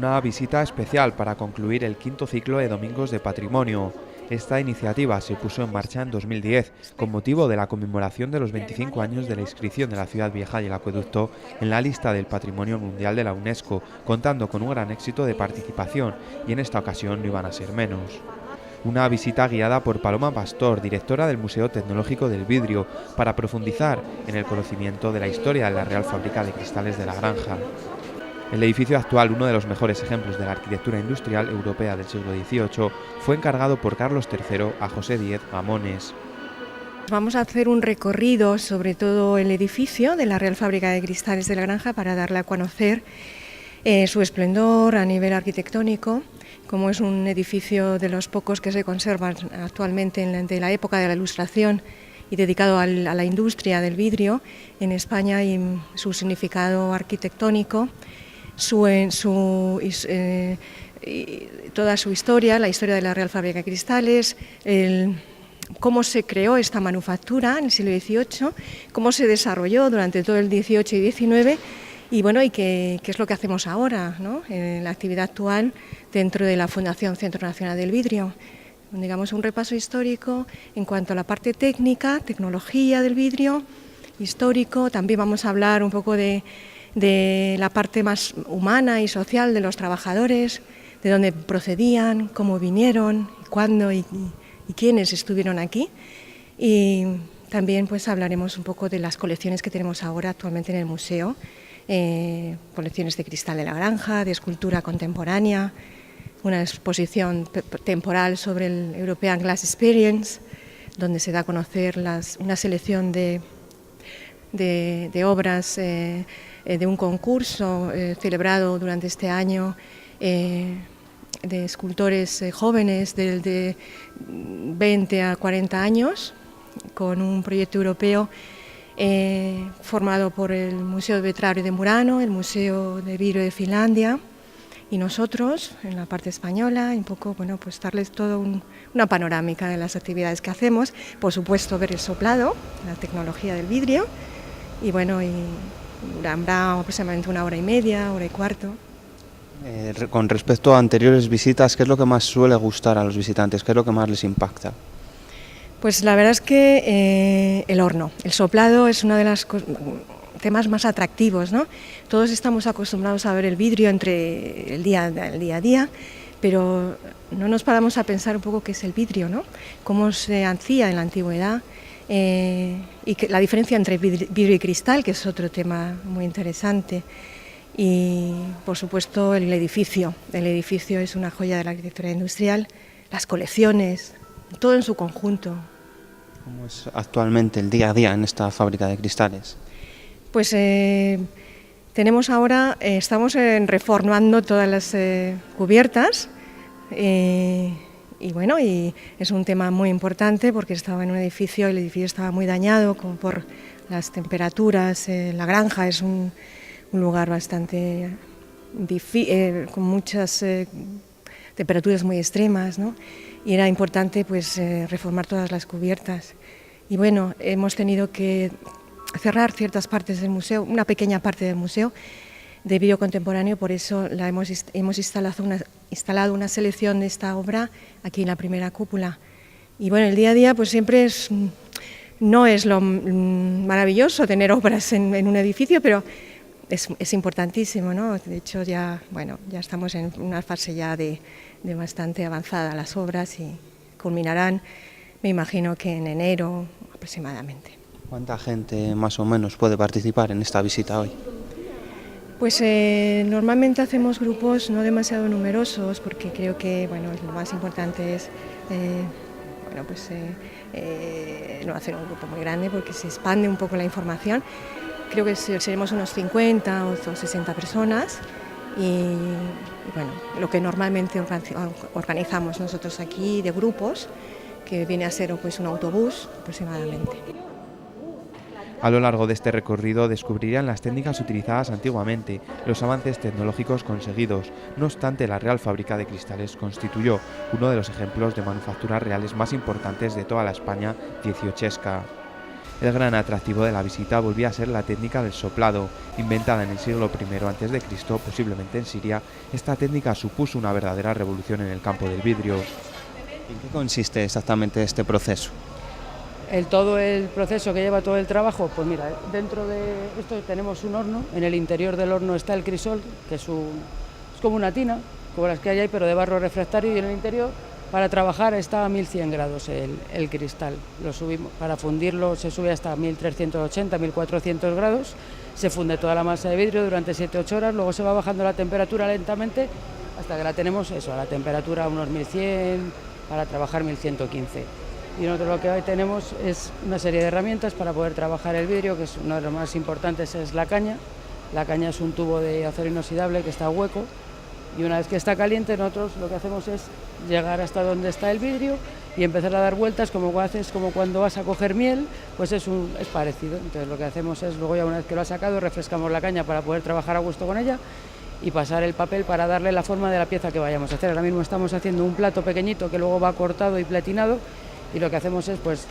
Una visita especial para concluir el quinto ciclo de Domingos de Patrimonio. Esta iniciativa se puso en marcha en 2010 con motivo de la conmemoración de los 25 años de la inscripción de la Ciudad Vieja y el Acueducto en la lista del Patrimonio Mundial de la UNESCO, contando con un gran éxito de participación, y en esta ocasión no iban a ser menos. Una visita guiada por Paloma Pastor, directora del Museo Tecnológico del Vidrio, para profundizar en el conocimiento de la historia de la Real Fábrica de Cristales de La Granja. El edificio actual, uno de los mejores ejemplos de la arquitectura industrial europea del siglo XVIII, fue encargado por Carlos III a José Díez Gamones. Vamos a hacer un recorrido sobre todo el edificio de la Real Fábrica de Cristales de La Granja para darle a conocer su esplendor a nivel arquitectónico, como es un edificio de los pocos que se conservan actualmente de la época de la Ilustración y dedicado a la industria del vidrio en España, y su significado arquitectónico, toda su historia, la historia de la Real Fábrica de Cristales, cómo se creó esta manufactura en el siglo XVIII, cómo se desarrolló durante todo el XVIII y XIX, y bueno, y qué es lo que hacemos ahora, ¿no?, en la actividad actual dentro de la Fundación Centro Nacional del Vidrio. Digamos, un repaso histórico en cuanto a la parte técnica, tecnología del vidrio, histórico. También vamos a hablar un poco de la parte más humana y social de los trabajadores, de dónde procedían, cómo vinieron, cuándo y quiénes estuvieron aquí. Y también pues hablaremos un poco de las colecciones que tenemos ahora actualmente en el museo, colecciones de cristal de La Granja, de escultura contemporánea, una exposición temporal sobre el European Glass Experience, donde se da a conocer una selección de obras de un concurso celebrado durante este año, de escultores jóvenes de 20 a 40 años, con un proyecto europeo formado por el Museo de Vetrario de Murano, el Museo de Vidrio de Finlandia y nosotros en la parte española, y un poco, bueno, pues darles todo una panorámica de las actividades que hacemos. Por supuesto, ver el soplado, la tecnología del vidrio, y bueno, y habrá aproximadamente 1 hora y media, 1 hora y cuarto. Con respecto a anteriores visitas, ¿qué es lo que más suele gustar a los visitantes? ¿Qué es lo que más les impacta? Pues la verdad es que el horno, el soplado es uno de los temas más atractivos, ¿no? Todos estamos acostumbrados a ver el vidrio entre el día a día, pero no nos paramos a pensar un poco qué es el vidrio, ¿no?, cómo se hacía en la antigüedad, y la diferencia entre vidrio y cristal, que es otro tema muy interesante. Y por supuesto el edificio es una joya de la arquitectura industrial, las colecciones, todo en su conjunto. ¿Cómo es actualmente el día a día en esta fábrica de cristales? Pues tenemos ahora, estamos reformando todas las cubiertas, y bueno, y es un tema muy importante porque estaba en un edificio, el edificio estaba muy dañado por las temperaturas. La granja es un lugar bastante difícil, con muchas temperaturas muy extremas, ¿no?, y era importante pues reformar todas las cubiertas. Y bueno, hemos tenido que cerrar ciertas partes del museo, una pequeña parte del museo de vidrio contemporáneo, por eso hemos instalado una selección de esta obra aquí en la primera cúpula. Y bueno, el día a día pues siempre no es lo maravilloso tener obras en un edificio, pero es importantísimo, ¿no? De hecho ya estamos en una fase ya de bastante avanzada las obras, y culminarán, me imagino que en enero aproximadamente. ¿Cuánta gente más o menos puede participar en esta visita hoy? Pues normalmente hacemos grupos no demasiado numerosos, porque creo que lo más importante es no hacer un grupo muy grande, porque se expande un poco la información. Creo que seremos unos 50 o 60 personas, y bueno, lo que normalmente organizamos nosotros aquí de grupos, que viene a ser pues un autobús aproximadamente. A lo largo de este recorrido descubrirán las técnicas utilizadas antiguamente, los avances tecnológicos conseguidos. No obstante, la Real Fábrica de Cristales constituyó uno de los ejemplos de manufacturas reales más importantes de toda la España dieciochesca. El gran atractivo de la visita volvía a ser la técnica del soplado. Inventada en el siglo I a.C., posiblemente en Siria, esta técnica supuso una verdadera revolución en el campo del vidrio. ¿En qué consiste exactamente este proceso? Todo el proceso que lleva todo el trabajo, pues mira, dentro de esto tenemos un horno, en el interior del horno está el crisol, que es como una tina, como las que hay ahí, pero de barro refractario, y en el interior, para trabajar, está a 1100 grados el cristal. Lo subimos, para fundirlo se sube hasta 1380, 1400 grados, se funde toda la masa de vidrio durante 7-8 horas, luego se va bajando la temperatura lentamente hasta que la tenemos a la temperatura unos 1100, para trabajar 1115. Y nosotros lo que hoy tenemos es una serie de herramientas para poder trabajar el vidrio, que es uno de los más importantes, es la caña. La caña es un tubo de acero inoxidable que está hueco, y una vez que está caliente nosotros lo que hacemos es llegar hasta donde está el vidrio y empezar a dar vueltas como cuando vas a coger miel, pues es parecido. Entonces lo que hacemos es, luego ya una vez que lo has sacado, refrescamos la caña para poder trabajar a gusto con ella y pasar el papel para darle la forma de la pieza que vayamos a hacer. Ahora mismo estamos haciendo un plato pequeñito que luego va cortado y platinado, y lo que hacemos es pues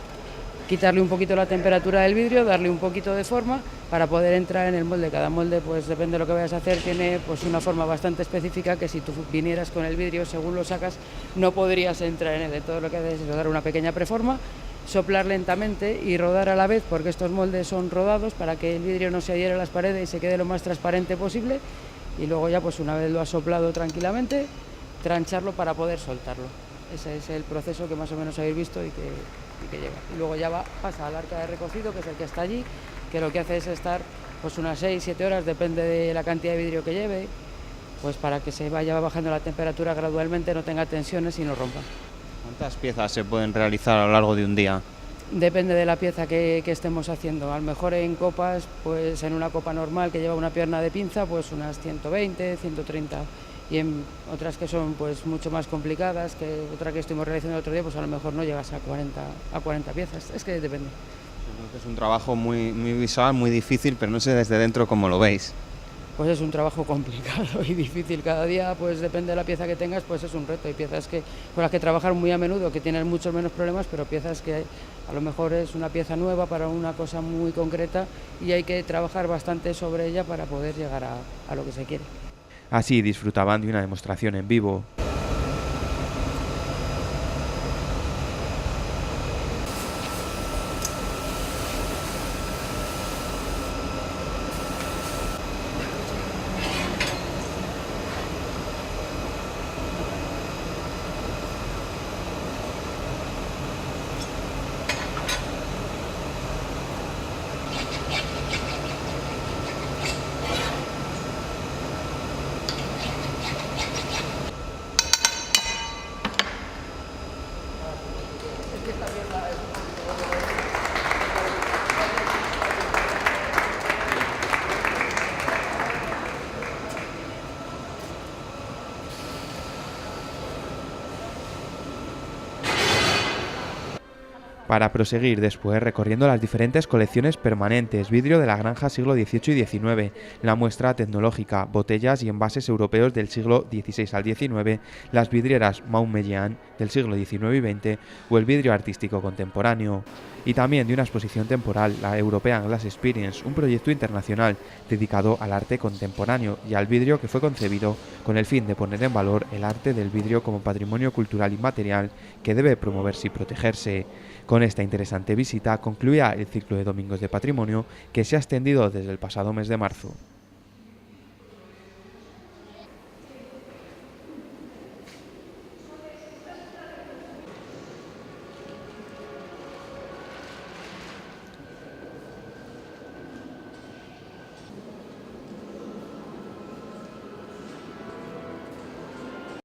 quitarle un poquito la temperatura del vidrio, darle un poquito de forma para poder entrar en el molde. Cada molde, pues depende de lo que vayas a hacer, tiene pues una forma bastante específica que si tú vinieras con el vidrio, según lo sacas, no podrías entrar en él. Todo lo que haces es dar una pequeña preforma, soplar lentamente y rodar a la vez, porque estos moldes son rodados para que el vidrio no se adhiera a las paredes y se quede lo más transparente posible, y luego ya pues una vez lo has soplado tranquilamente, trancharlo para poder soltarlo. Ese es el proceso que más o menos habéis visto y que lleva. Y luego ya pasa al arca de recocido, que es el que está allí, que lo que hace es estar pues unas 6-7 horas, depende de la cantidad de vidrio que lleve, pues para que se vaya bajando la temperatura gradualmente, no tenga tensiones y no rompa. ¿Cuántas piezas se pueden realizar a lo largo de un día? Depende de la pieza que estemos haciendo. A lo mejor en copas, pues en una copa normal que lleva una pierna de pinza, pues unas 120, 130. Y en otras que son pues mucho más complicadas, que otra que estuvimos realizando el otro día, pues a lo mejor no llegas a 40 piezas. Es que depende. Es un trabajo muy visual, muy difícil, pero no sé desde dentro cómo lo veis. Pues es un trabajo complicado y difícil. Cada día, pues depende de la pieza que tengas, pues es un reto. Hay piezas con las que trabajar muy a menudo, que tienen muchos menos problemas, pero piezas que a lo mejor es una pieza nueva para una cosa muy concreta y hay que trabajar bastante sobre ella para poder llegar a lo que se quiere. Así disfrutaban de una demostración en vivo. Para proseguir después recorriendo las diferentes colecciones permanentes, vidrio de la granja siglo XVIII y XIX, la muestra tecnológica, botellas y envases europeos del siglo XVI al XIX, las vidrieras Maumejean del siglo XIX y XX o el vidrio artístico contemporáneo. Y también de una exposición temporal, la European Glass Experience, un proyecto internacional dedicado al arte contemporáneo y al vidrio que fue concebido con el fin de poner en valor el arte del vidrio como patrimonio cultural inmaterial que debe promoverse y protegerse. Con esta interesante visita concluía el ciclo de Domingos de Patrimonio que se ha extendido desde el pasado mes de marzo.